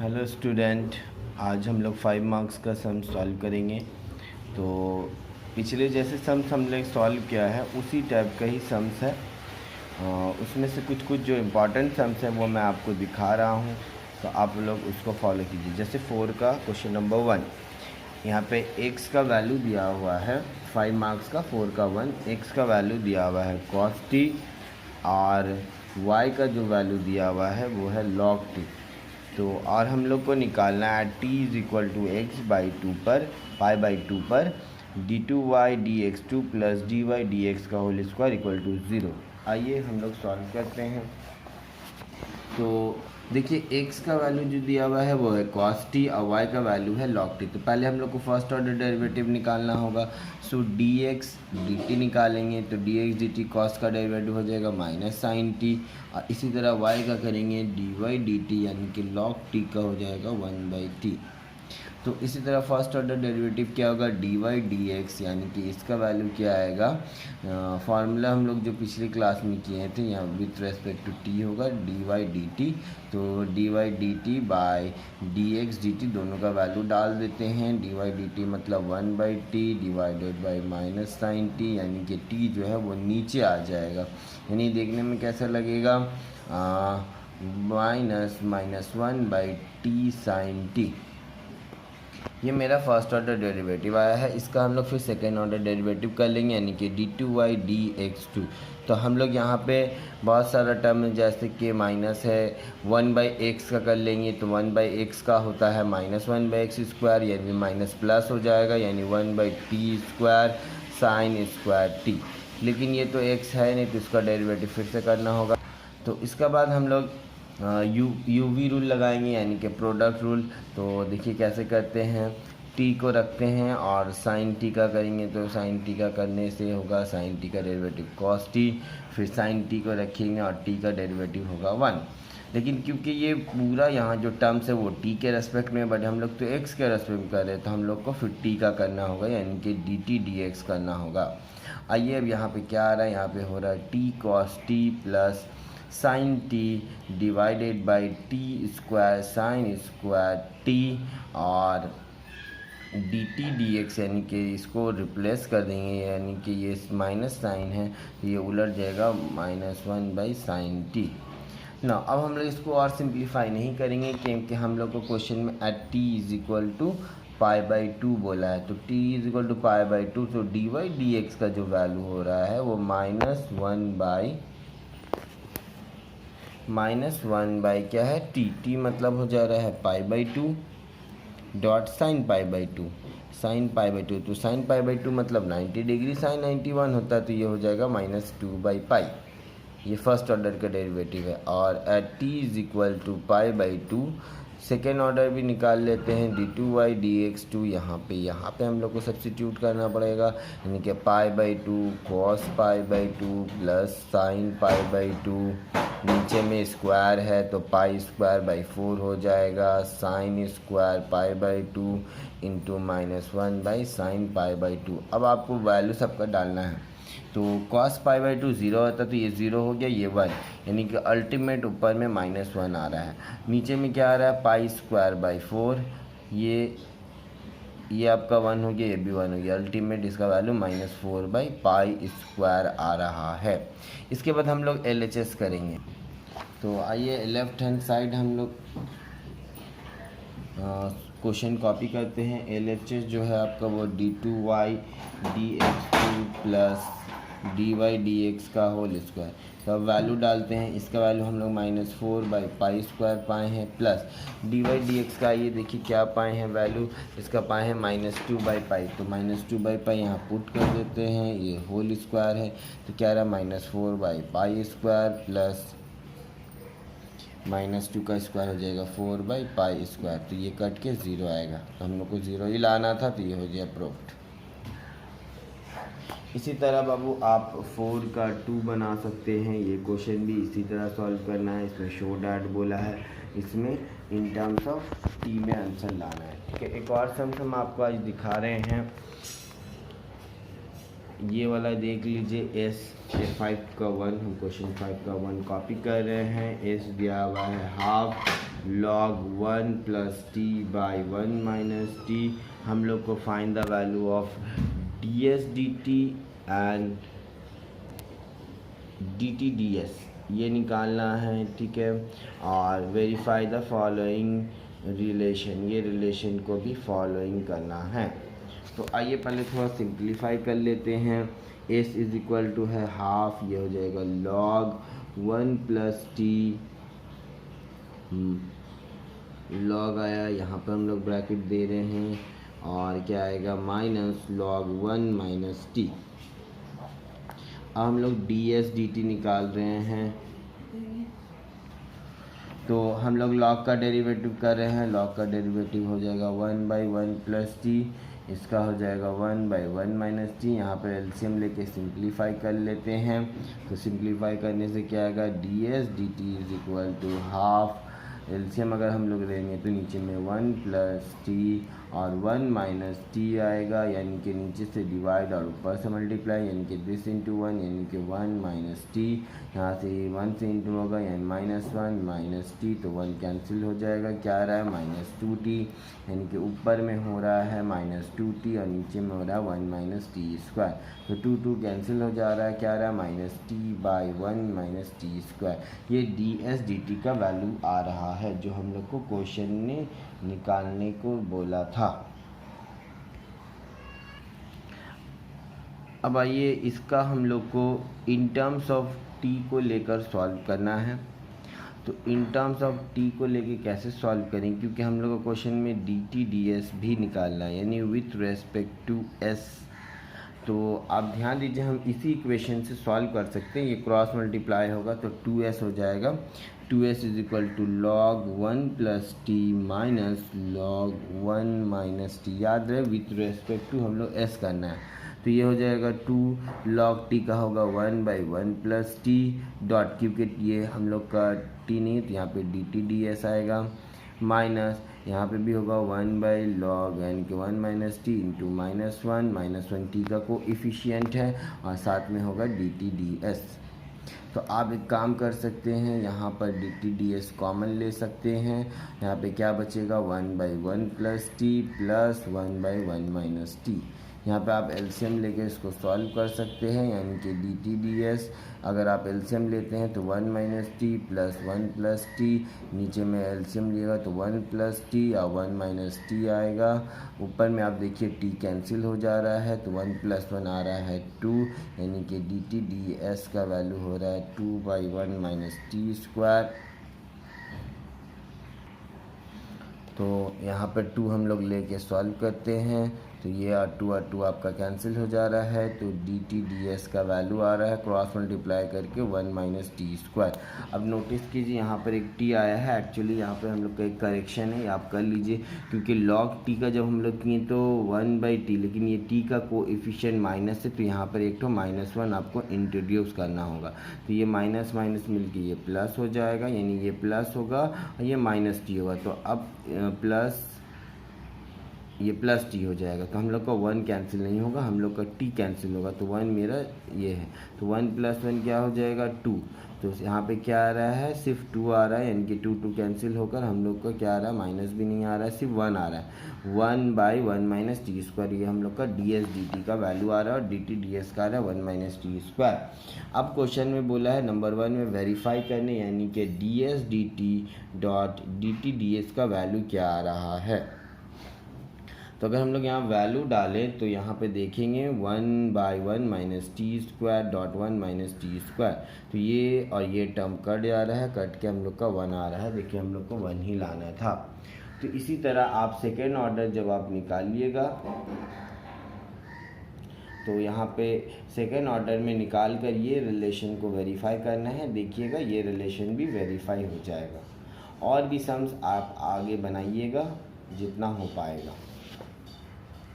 Hello student, आज हम लोग 5 मार्क्स का सम सॉल्व करेंगे। तो पिछले जैसे सम्स हमने सॉल्व किया है उसी टाइप का ही सम्स है। उसमें से कुछ कुछ जो इम्पोर्टेंट सम्स हैं वो मैं आपको दिखा रहा हूँ, तो आप लोग उसको फॉलो कीजिए। जैसे 4 का क्वेश्चन नंबर 1, यहाँ पे x का वैल्यू दिया हुआ है 5 मार्क्स का। 4 का 1, x का वैल्यू दिया हुआ है cos t और y का जो वैल्यू दिया हुआ है वो है log t। तो और हम लोग को निकालना है t is equal to x by two पर पाई बाई टू पर d2y dx2 plus dy dx का होल स्क्वायर इक्वल टू 0। आइए हम लोग सॉल्व करते हैं। तो देखिए x का वैल्यू जो दिया हुआ है वो है cos t और y का वैल्यू है log t। तो पहले हम लोग को फर्स्ट ऑर्डर डेरिवेटिव निकालना होगा। सो dx dt निकालेंगे तो dx dt cos का डेरिवेटिव हो जाएगा माइनस साइन t, और इसी तरह y का करेंगे dy dt यानी कि log t का हो जाएगा 1/t। तो इसी तरह फर्स्ट ऑर्डर डेरिवेटिव क्या होगा dy dx, यानी कि इसका वैल्यू क्या आएगा, फार्मूला हम लोग जो पिछली क्लास में किए थे यहाँ विथ रेस्पेक्ट टू t होगा dy dt। तो dy dt by dx dt दोनों का वैल्यू डाल देते हैं। dy dt मतलब 1/t divided by minus sine t, यानी कि t जो है वो नीचे आ जाएगा। यानी देखने में कैसा लगेगा, माइनस 1/t साइन t। ये मेरा फर्स्ट ऑर्डर डेरिवेटिव आया है। इसका हम लोग फिर सेकेंड ऑर्डर डेरिवेटिव कर लेंगे, यानी कि d2y dx2। तो हम लोग यहाँ पे बहुत सारा टर्म जैसे कि माइनस है 1/x का कर लेंगे, तो 1/x का होता है -1/x², यानी माइनस प्लस हो जाएगा, यानी 1/t² साइन स्क्वायर t। लेकिन ये तो x है नहीं, तो इसका डेरिवेटिव फिर से करना होगा। तो इसका बाद हम लोग यूवी रूल लगाएंगे, यानी कि प्रोडक्ट रूल। तो देखिए कैसे करते हैं, टी को रखते हैं और साइन टी का करेंगे। तो साइन टी का करने से होगा साइन टी का डेरिवेटिव कॉस टी, फिर साइन टी को रखेंगे और टी का डेरिवेटिव होगा 1। लेकिन क्योंकि ये पूरा यहाँ जो टर्म्स है वो टी के रेस्पेक्ट में, बट हम लोग तो एक्स के रेस्पेक्ट में कर रहे हैं, तो हम लोग को फिर टी का करना होगा, यानी कि डी टी डी एक्स करना होगा। आइए अब यहाँ पे क्या आ रहा है, यहाँ पे हो रहा है T cos T plus sign T divided by T square sine square T, और डी टी डी एक्स, यानी कि इसको रिप्लेस कर देंगे, यानी कि ये माइनस साइन है तो ये उलट जाएगा -1 साइन टी ना। अब हम लोग इसको और सिंप्लीफाई नहीं करेंगे, क्योंकि हम लोग को क्वेश्चन में at T is equal to π/2 बोला है। तो t इज इक्वल टू π/2, तो डी वाई डी एक्स का जो वैल्यू हो रहा है वो -1 क्या है t मतलब हो जा रहा है π/2 डॉट साइन π/2, साइन π/2। तो साइन π/2 मतलब 90 डिग्री, साइन 91 होता है, तो ये हो जाएगा -2/π। ये फर्स्ट ऑर्डर का डेरिवेटिव है। और at t is equal to π/2 second order भी निकाल लेते हैं, d2y dx2। यहाँ पे हम लोग को सब्स्टिट्यूट करना पड़ेगा, यानी कि π/2 cos π/2 प्लस साइन π/2, नीचे में स्क्वायर है तो π²/4 हो जाएगा, साइन स्क्वायर π/2 इंटू -1 साइन π/2। अब आपको वैल्यू सबका डालना है। तो cos π/2 0 होता तो ये 0 हो गया, ये 1, यानी कि अल्टीमेट ऊपर में -1 आ रहा है, नीचे में क्या आ रहा है π²/4, ये आपका 1 हो गया, ये भी 1 हो गया, अल्टीमेट इसका वैल्यू -4/π² आ रहा है। इसके बाद हम लोग LHS करेंगे। तो आइए लेफ्ट हैंड साइड हम लोग क्वेश्चन कॉपी करते हैं। LHS जो है आपका वो d2y dx2 plus dy dx का होल स्क्वायर। तो अब वैल्यू डालते हैं, इसका वैल्यू हम लोग -4/π² पाए हैं, प्लस dy dx का ये देखिए क्या पाए हैं वैल्यू, इसका पाए हैं -2/π। तो -2/π यहाँ पुट कर देते हैं, ये होल स्क्वायर है, तो क्या रहा -4/π² प्लस -2 का स्क्वायर हो जाएगा 4/π²। तो ये कट के 0 आएगा, तो हम लोग को 0 ही लाना था, तो ये हो गया प्रूव्ड। इसी तरह बाबू आप 4 का 2 बना सकते हैं। ये क्वेश्चन भी इसी तरह सॉल्व करना है। इसमें शो डैट बोला है, इसमें इन टर्म्स ऑफ टी में आंसर लाना है। ठीक है, एक और सम हम आपको आज दिखा रहे हैं, ये वाला देख लीजिए। S5 का 1, हम क्वेश्चन 5 का 1 कॉपी कर रहे हैं। S दिया हुआ है half log 1 plus T by 1 minus T. हम लोग को find the value of D s d T and D T D S ये निकालना है, ठीक है। और वेरीफाई द फॉलोइंग रिलेशन, ये रिलेशन को भी फॉलोइंग करना है। तो आइए पहले थोड़ा सिंप्लीफाई कर लेते हैं। एस इज इक्वल टू है हाफ, ये हो जाएगा log 1 प्लस टी, लॉग आया, यहाँ पर हम लोग ब्रैकेट दे रहे हैं, और क्या आएगा माइनस log 1 माइनस टी। अब हम लोग डी एस डी टी निकाल रहे हैं, तो हम लोग लॉग का डेरिवेटिव कर रहे हैं। लॉग का डेरिवेटिव हो जाएगा 1 बाई 1 प्लस टी, इसका हो जाएगा 1 बाई 1 माइनस टी। यहाँ पर एलसीएम लेके सिंप्लीफाई कर लेते हैं, तो सिंप्लीफाई करने से क्या आएगा d s d t is equal to half. LCM अगर हम लोग लेंगे तो नीचे में 1 प्लस टी और 1 माइनस टी आएगा, यानी कि नीचे से डिवाइड और ऊपर से मल्टीप्लाई, यानी कि दिस इंटू 1 यानी कि 1 माइनस टी। यहाँ से 1 से इंटू होगा यानी -1 माइनस टी, तो 1 कैंसिल हो जाएगा, क्या आ रहा है -2t, यानी कि ऊपर में हो रहा है -2t और नीचे में हो रहा है 1 माइनस टी स्क्वायर। तो 2 कैंसिल हो जा रहा है, क्या आ रहा है -t/1 माइनस टी स्क्वायर। ये डी एस डी टी का वैल्यू आ रहा है जो हम लोग को क्वेश्चन ने निकालने को बोला था। अब आइए इसका हम लोग को इन टर्म्स ऑफ टी को लेकर सॉल्व करना है। तो इन टर्म्स ऑफ टी को लेके कैसे सॉल्व करें, क्योंकि हम लोग को क्वेश्चन में डी टी डी एस भी निकालना है, यानी विथ रेस्पेक्ट टू एस। तो आप ध्यान दीजिए, हम इसी इक्वेशन से सॉल्व कर सकते हैं। ये क्रॉस मल्टीप्लाई होगा तो 2s हो जाएगा। 2s is equal to log 1 plus t minus log 1 minus t. याद रहे विथ रेस्पेक्ट टू हम लोग s करना है, तो ये हो जाएगा 2 log t का होगा 1 बाई 1 प्लस टी डॉट, क्योंकि ये हम लोग का t नहीं तो यहाँ पे डी टी डी एस आएगा, माइनस यहाँ पे भी होगा 1 बाई लॉग यानी कि 1 माइनस टी इंटू -1 टी का कोएफिशिएंट है, और साथ में होगा डी टी डी एस। तो आप एक काम कर सकते हैं, यहाँ पर D T D S common ले सकते हैं। यहाँ पे क्या बचेगा 1 by 1 plus T plus 1 by 1 minus T. यहाँ पे आप एलसीएम लेके इसको सॉल्व कर सकते हैं, यानी कि डी टी डी एस अगर आप एलसीएम लेते हैं तो 1 minus T plus 1 plus T, नीचे में एलसीएम लिएगा तो 1 प्लस टी और 1 माइनस टी आएगा। ऊपर में आप देखिए टी कैंसिल हो जा रहा है, तो 1 प्लस 1 आ रहा है 2, यानी कि डी टी डी एस का वैल्यू हो रहा है 2 बाई 1 माइनस टी स्क्वायर। तो यहाँ पर 2 हम लोग लेके सॉल्व करते हैं, तो ये और टू आपका कैंसिल हो जा रहा है, तो डी टी डी एस का वैल्यू आ रहा है क्रॉस मल्टीप्लाई करके 1 माइनस टी स्क्वायर। अब नोटिस कीजिए यहाँ पर एक टी आया है, एक्चुअली यहाँ पर हम लोग का एक करेक्शन है, आप कर लीजिए, क्योंकि लॉग टी का जब हम लोग किए तो 1 बाई टी, लेकिन ये टी का कोएफिशिएंट माइनस है, तो यहाँ पर एक तो -1 आपको इंट्रोड्यूस करना होगा, तो ये माइनस माइनस मिलके ये प्लस हो जाएगा, यानी ये प्लस होगा और ये माइनस टी होगा, तो अब प्लस ये प्लस टी हो जाएगा, तो हम लोग का 1 कैंसिल नहीं होगा, हम लोग का टी कैंसिल होगा, तो 1 मेरा ये है, तो 1 प्लस 1 क्या हो जाएगा 2। तो यहाँ पे क्या आ रहा है सिर्फ 2 आ रहा है, यानी कि 2 कैंसिल होकर हम लोग का क्या आ रहा है माइनस भी नहीं आ रहा है, सिर्फ 1 आ रहा है। 1 बाई 1 माइनस टी स्क्वायर, ये हम लोग का डी एस डी टी का वैल्यू आ रहा है, और डी टी डी एस का आ रहा है 1 माइनस टी स्क्वायर। अब क्वेश्चन में बोला है नंबर 1 में वेरीफाई करने, यानी कि D s d T dot D T D S का वैल्यू क्या आ रहा है। तो अगर हम लोग यहाँ वैल्यू डालें तो यहाँ पे देखेंगे 1 by 1 minus T square dot 1 minus T square, तो ये और ये टर्म कट जा रहा है, कट के हम लोग का 1 आ रहा है, देखिए हम लोग को 1 ही लाना था। तो इसी तरह आप सेकेंड ऑर्डर जब आप निकालिएगा तो यहाँ पे सेकेंड ऑर्डर में निकाल कर ये रिलेशन को वेरीफाई करना है, देखिएगा ये रिलेशन भी वेरीफाई हो जाएगा। और भी सम्स आप आगे बनाइएगा जितना हो पाएगा।